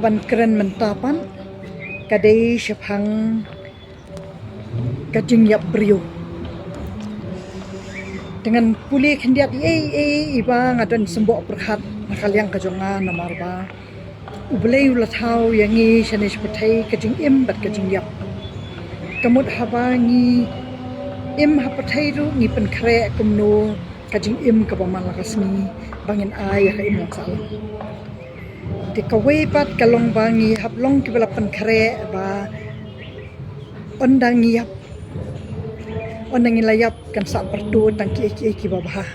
ban keren mentapan kadai syapang kajing yap brio dengan pulih kendiat iba ngadan sembok perhat nakaliang kajonga namarba ublay ulatau yangi shanesh patai kajing im bat kajing yap kamut haba ngi im hapatai ru ngi penkre kumno kajing im kapaman lakasni bangin ayah ka im laksala di kawai pat kalong bangi haplong kibala penkre ba ondang yap ondang layap kan sa pertu tangki ki babah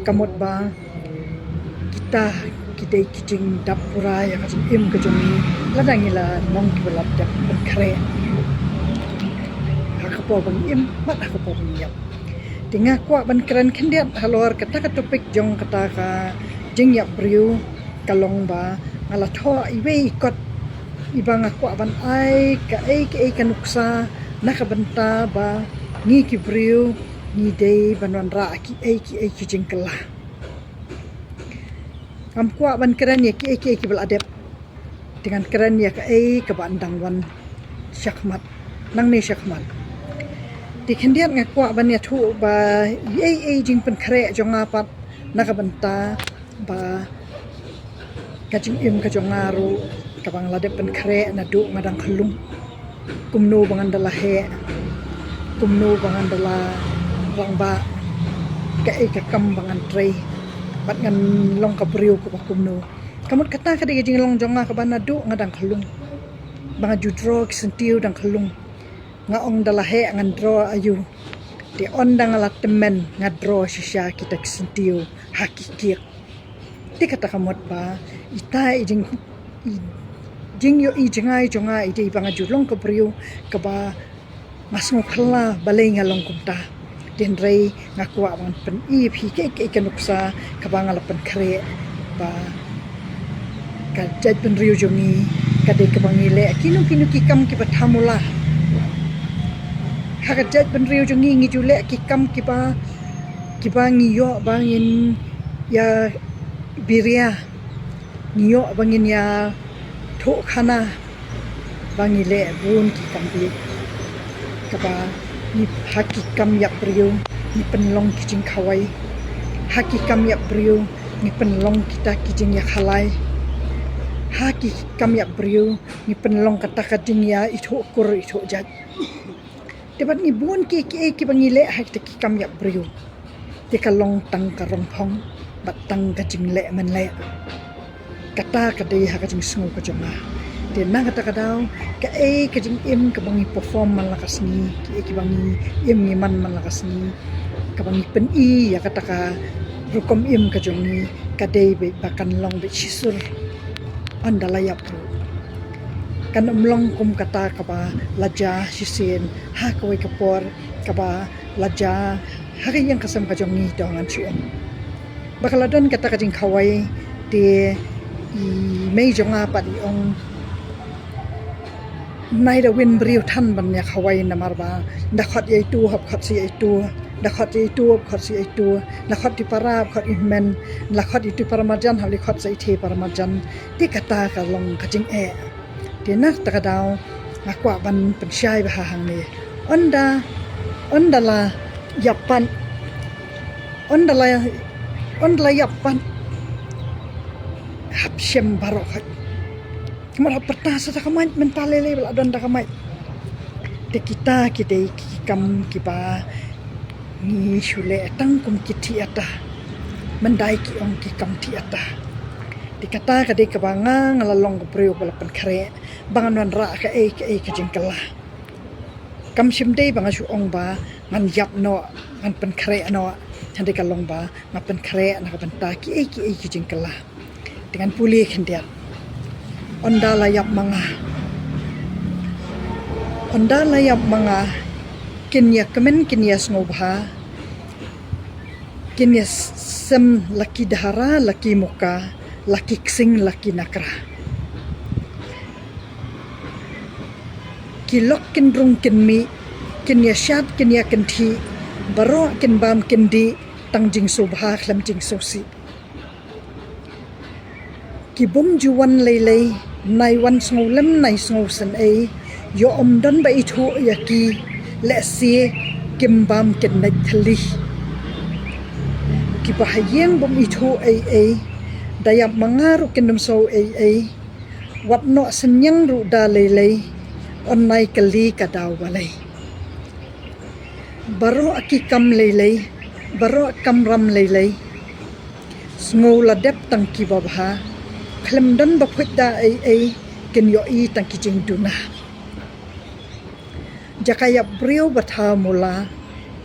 kamut ba kita kidai kijing dapura ya kajing im kajing ladang ila nong kibala dap penkre hakapo bang im mat hakapo bang yap tinga kwa ban keren kendiat halor kata topik jong kata ka jing yap briu kalong ba ngala tho iwe ikot ibang kwa ban ai kanuksa nakabenta ba ngi kibriu ni dei banwan ra ki jing kala am kwa ban keren ya ki bal adep dengan keren ya ka bandang wan syakmat nang ne syakmat di kendiat ngakwa ban ya thu ba jing pen kre jonga pat nakabenta ba kajing im kajongaru kabang ladep pen kre na du ngadang khlung kumno bangan dala he kumno bangan dala rangba ka kam bangan trei bat ngan long kabriu ko kumno kamut kata ka de jing long jonga ka ban na du ngadang khlung banga judro kisentiu dang khlung ngaong dalahe ngan draw ayu di ondang alat temen ngadro sisya kita kesentiu hakikir di kata kamot ba ita jing yo jengai jonga ide banga julong ko brio ka ba masngo khla balai ngalong kumta den rei ngakwa bang pen phi ke kanuksa ka ba ngalapan kre ba ka jaj pen rio jongi ka de ka bangile kinu ki kam ki pathamula hakajat ben rio jongi ngi jule ki kam ki ba ngi yo bangin ya biria ngi yo bangin ya tho khana bangile bun ki kam bi ka ba ni haki kam yak rio ni penlong ki jing khawai haki kam yak rio ni penlong kita ki jing ya khalai haki kam yak rio ni penlong kata ka jing ya itho kur itho jat debat ni buon ki bangile hak te ki kam yak brio te kalong tang karong phong bat tang ka jing le man le kata ka dei ha ka jing sungu ka jonga te na kata ka daw ka jing im ka bangi perform man lakas ni ki bangi im ni man lakas ni ka bangi pen ya kata ka rukom im ka jongi ka dei be bakan long be chisur andala yap kan umlong kum kata kaba laja sisin ha kawai kapor kaba laja hari yang kasam kajongi dongan chuom bakaladon kata kajing kawai de mei jonga pa di ong naida win brio than ban ya kawai namarba dakhot ye tu hab khot si tu dakhot ye tu khot si tu dakhot di para khot imen dakhot itu paramajan hali khot sai the paramajan ti kata ka long kajing dia nak takadaw ngakwa ban pensyai bahang ni ondala yapan hapsyem barokat kemara pertasa ta kamai mentalele bal adon ta kamai te kita kam kiba ni shule tang kum kiti ata mendai ki ong ki kam ti ata dikata ka de kabanga ngalalong ko priyo balapan kare bangan wan ra ka jingkala kam simdei banga su ong ba ngan yap no ngan pen kare no hande kalong ba ngapen kare na kapan ta ki jingkala dengan puli kendiat ondala yap manga kinya kemen kinya snobha kinya sem laki dahara laki muka laki ksing laki nakra kilok kin rung kin mi kin ya shat kin ya kin thi baro kin bam kin di tang jing subha khlam jing sosi ki bum juwan lei nai wan snolem nai snosen ai yo dan ba itu yaki lesi kimbam ken nai thali ki bahayeng bom itu ai dayap mangaru kendem so ai wat no senyang ru da lei onai kali kadaw balai baro aki kam lei baro kam ram lei sngola dep tang ki babha klem dan ba phutda ai ken yo i tang ki jing duna jakaya brio batha mula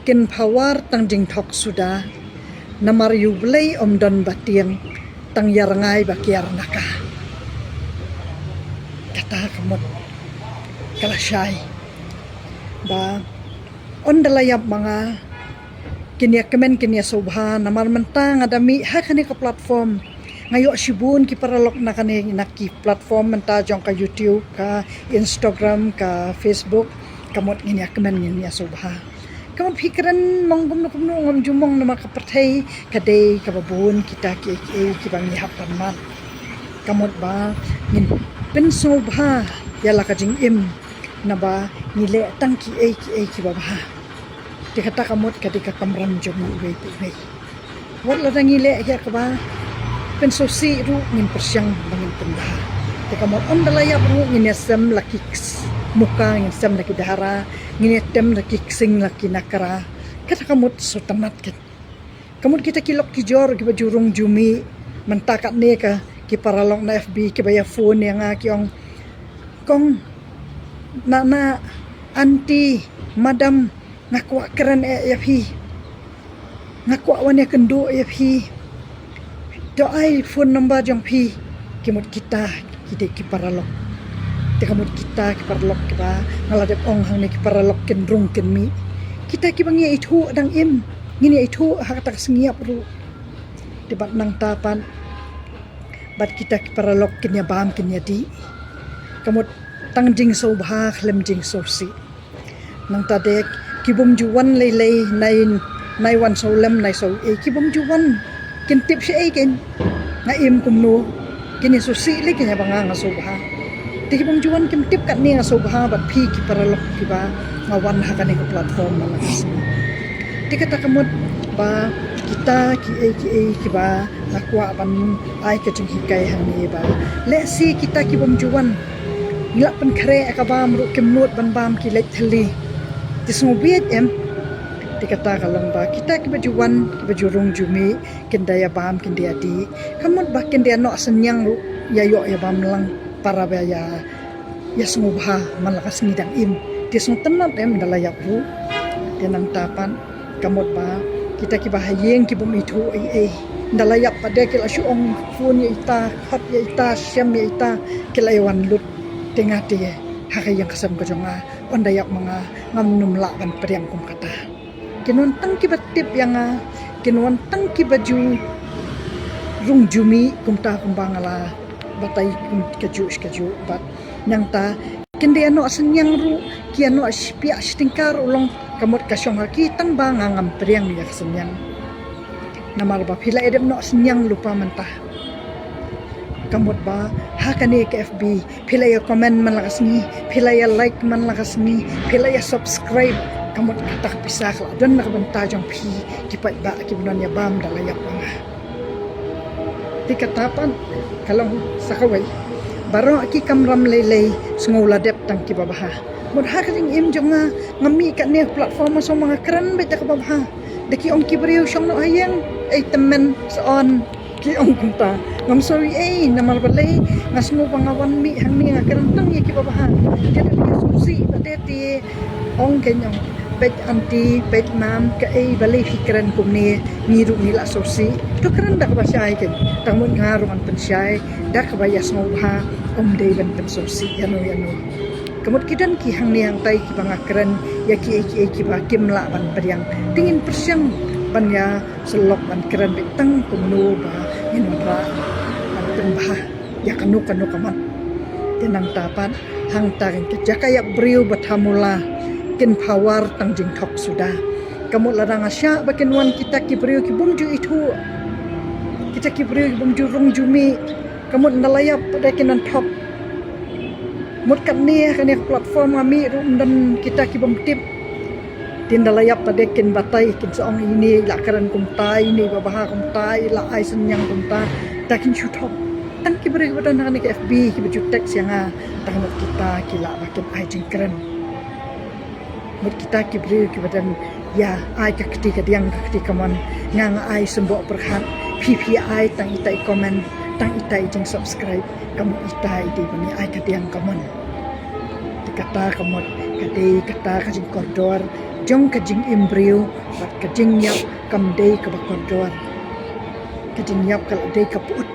ken phawar tang jing thok suda namar yu blai dan batiang tang yarangai bakiar naka kata kamot kala syai ba ondalayap mga kinya kemen kinya sobha namar mentang adami hakani ka platform ngayo sibun ki paralok na kani naki platform menta jong ka YouTube ka Instagram ka Facebook kamot kinya kemen kinya sobha kamot pikiran monggum no kumno ngom jumong na makapertay kadai kababun kita ki bang hapan man kamot ba ngin pen sobha yala ka jing im na ba nile tangki ki babha dikata kamot kadika kamram jom wei wat la ngile ya ka ba pen sosi ru ngin persyang bangin pendah kamot ondalayap ru ngin sem laki muka ngin sem laki dahara ngin tem laki sing laki nakara kata kamot so tamat ket kamot kita kilok kijor ki bajurung jumi mentakat ne ka ki paralong na FB ki baya phone yang kiong kong na anti madam ngakwa keren yapi ngakwa wan ya kendo yapi do ai phone number jong pi kimut kita ki paralok te kamut kita ki paralok kita ngaladep ong hang ne ki paralok ken rung ken mi kita ki bangi itu dang im ngini itu hak tak sengiap ru debat nang tapan bat kita ki paralok ken ya bam ken ya di kamut tang jing so bha khlem jing so si nang ta dek kibum juwan lei nai wan so lem nai so kibum juwan kin tip si ken nga im kumno kini so si le kenya banga nga so bha ti kibum juwan kim tip kat ni nga so bha bat phi ki paralok ki ba nga wan ha kan ko platform na lakas ti kata kamot ba kita ki ba akwa ban ai ka jing hikai hang ni ba le si kita kibum juwan ngila pen khare ka bam ru kim not ban bam ki lek thali tisngobiet dikata kalong ba kita ki bajuwan ki bajurung jumi kendaya bam kendia di kamot ba kendia no senyang ru ya yo ya bam lang para ba ya smubha malakas ngidang im tisno tenat dalayak ru denang tapan kamot ba kita ki bahayeng ki bum itu dalayak pada kila syong phone ya ita khat ya ita syam ya ita kilaiwan lut tengah dia hakai yang kesam kejonga ondayak mga ngamnum lakan periang kum kata kinuan tangki batip yang kinuan tangki baju rung jumi kum ta kum bangala batai kum kaju bat nyang ta kende ano senyang ru kiano pia stingkar ulong kamot kasyong haki tang banga ngam periang ya senyang namar ba pila edem no senyang lupa mentah kamot ba hakani ke FB pila ya comment man lakas ni pila ya like man lakas ni pila ya subscribe kamot kata pisah la don nakabanta jong pi kipat ba kibunan ya bam dalayak mga tikatapan kalong sakaway baro aki kamram lelei sngola dep tang kibabaha mod hakaling im jong ngami kat ni platform so mga kran beta kababaha deki ong kibriyo syong no ayang ay temen on ki ong kunta ngam sorry namar balay ngasmo pangawan mi hang ni ngakarantang ya kibabaha kada ni susi pateti ong kenyong pet anti pet mam ka balay fikran kumni miru nila susi to karan dak basay ken tamun ngarong an pensyai dak bayas mo ha day ban pensusi yano kamut kidan ki hang ni hang tai ki bangakran ya ki ba kimla ban periang tingin persyang ban ya selok ban keren bitang kumno ba inra ban tembah ya kanu kaman tinang tapan hang tarin ke jakaya brio bathamula kin pawar tang jing thok sudah kamut ladang asya bakin wan kita ki brio ki bumju itu kita ki brio ki bumju rung jumi kamut nalayap pada kinan thok mut kan ni platform kami dan kita kibam tip tin dalayap tade kin batai kin song ini lakaran kumtai ini babaha kumtai la ai senyang kumta takin shutop tan ki beri kepada anak ke FB ki baju teks yang tangan kita kila bakin ai jengkeren mut kita ki beri kepada ya ai ka ketika diang ka ketika man ngang ai sembok berhat PPI tang itai komen tang itai jeng subscribe kamu itai di bani ai ka diang komen kata kamu kata kajing koridor jong kajing embrio bat kajing yap kam dei ka koridor kajing yap kal dei ka put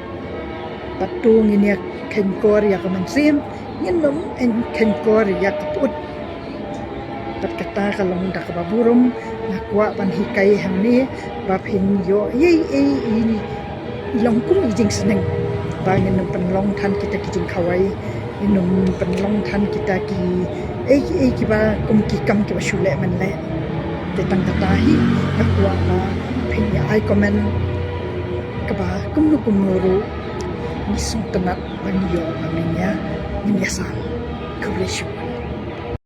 patung ini ken kor ya kaman sim nginom en ken kor ya ka put bat kata kalong da ka baburum nakwa ban hikai hamni bapin yo ye ini ilong kum ijing seneng bangin penlong tan kita kijing kawai inum penlong tan kita ki ki ba kum ki kam ki ba shule man le te tang tahi akwa ba pin ya ai comment ka ba kum ru ni sung tanat ban yo ba minya ni sa ka